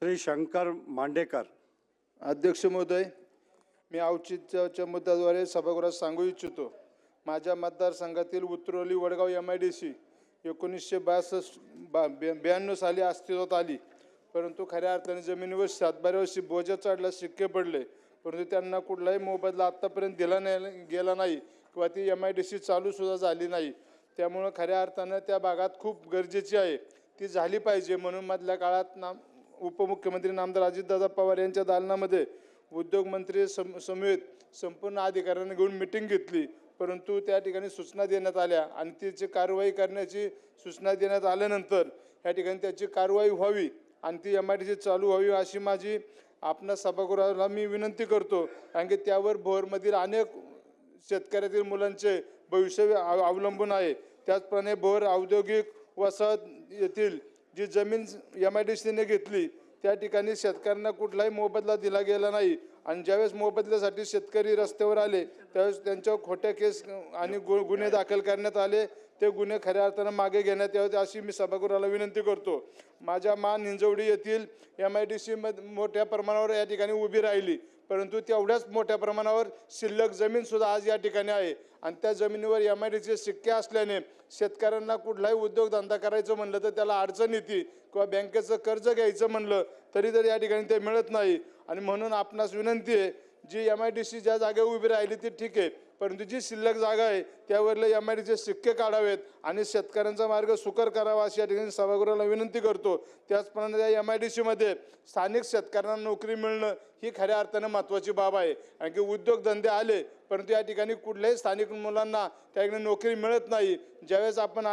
श्री शंकर मांडेकर. अध्यक्ष महोदय, मी औचित्याच्या मुद्द्याद्वारे सभागृहात सांगू इच्छितो. माझ्या मतदारसंघातील उतरवली वडगाव MIDC 1992 साली अस्तित्वात आली, परंतु खऱ्या अर्थाने जमिनीवर सातबाऱ्यावर बोजा चढला, शिक्के पडले, परंतु त्यांना कुठलाही मोबदला आत्तापर्यंत दिला गेला नाही किंवा ती MIDC चालू सुद्धा झाली नाही. त्यामुळे खऱ्या अर्थानं त्या भागात खूप गरजेची आहे, ती झाली पाहिजे. म्हणून मधल्या काळात उपमुख्यमंत्री नामदार अजितदादा पवार यांच्या दालनामध्ये उद्योगमंत्री समेत संपूर्ण अधिकाऱ्यांना घेऊन मिटिंग घेतली, परंतु त्या ठिकाणी सूचना देण्यात आल्या आणि त्याची कारवाई करण्याची सूचना देण्यात आल्यानंतर या ठिकाणी त्याची कारवाई व्हावी आणि ती MIDC चालू व्हावी अशी माझी आपणा सभागृहाला मी विनंती करतो. कारण की त्यावर भोरमधील अनेक शेतकऱ्यातील मुलांचे भविष्य अवलंबून आहे. त्याचप्रमाणे भोर औद्योगिक वसाहत येथील जी जमीन MIDCने घेतली त्या ठिकाणी शेतकऱ्यांना कुठलाही मोबदला दिला गेला नाही आणि ज्यावेळेस मोबदल्यासाठी शेतकरी रस्त्यावर आले त्यावेळेस त्यांच्यावर खोट्या केस आणि गुन्हे दाखल करण्यात आले. ते गुन्हे खऱ्या अर्थानं मागे घेण्यात यावेत अशी मी सभागृहाला विनंती करतो. माझ्या मान हिंजवडी येथील MIDC मोठ्या प्रमाणावर या ठिकाणी उभी राहिली, परंतु तेवढ्याच मोठ्या प्रमाणावर शिल्लक जमीनसुद्धा आज या ठिकाणी आहे आणि त्या जमिनीवर MIDCचे शिक्के असल्याने शेतकऱ्यांना कुठलाही उद्योगधंदा करायचं म्हणलं तर त्याला अडचण येते किंवा बँकेचं कर्ज घ्यायचं म्हणलं तरी या ठिकाणी ते मिळत नाही. आणि म्हणून आपणास विनंती आहे, जी MIDC ज्या जागेवर उभी राहिली ती ठीक आहे, परंतु जी शिल्लक जागा आहे त्यावरले MIDCचे शिक्के काढावेत आणि शेतकऱ्यांचा मार्ग सुकर करावा अशी या ठिकाणी सभागृहाला विनंती करतो. त्याचप्रमाणे या MIDCमध्ये स्थानिक शेतकऱ्यांना नोकरी मिळणं ही खऱ्या अर्थानं महत्त्वाची बाब आहे. कारण की उद्योगधंदे आले परंतु या ठिकाणी कुठल्याही स्थानिक मुलांना त्या ठिकाणी नोकरी मिळत नाही. ज्यावेळेस आपण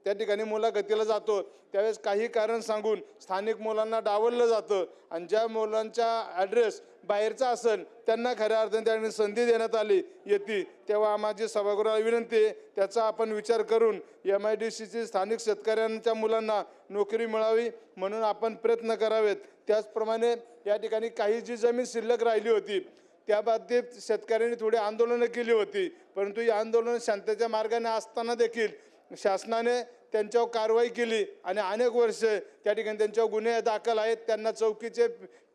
त्या ठिकाणी मुलाखतीला जातो त्यावेळेस काही कारण सांगून स्थानिक मुलांना डावललं जातं आणि ज्या मुलांचा ॲड्रेस बाहेरचा असेल त्यांना खऱ्या अर्थाने त्या ठिकाणी संधी देण्यात आली येते. तेव्हा माझी सभागृहाला विनंती आहे, त्याचा आपण विचार करून MIDCची स्थानिक शेतकऱ्यांच्या मुलांना नोकरी मिळावी म्हणून आपण प्रयत्न करावेत. त्याचप्रमाणे या ठिकाणी काही जी जमीन शिल्लक राहिली होती त्या बाबतीत शेतकऱ्यांनी थोडी आंदोलनं केली होती, परंतु ही आंदोलनं शांततेच्या मार्गाने असताना देखील शासनाने त्यांच्यावर कारवाई केली आणि अनेक वर्ष त्या ठिकाणी त्यांच्यावर गुन्हे दाखल आहेत. त्यांना चौकीचे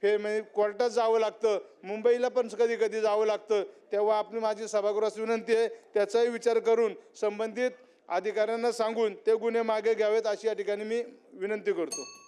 म्हणजे कोर्टात जावं लागतं, मुंबईला पण कधी कधी जावं लागतं. तेव्हा आपली माझी सभागृहास विनंती आहे, त्याचाही विचार करून संबंधित अधिकाऱ्यांना सांगून ते गुन्हे मागे घ्यावेत अशी या ठिकाणी मी विनंती करतो.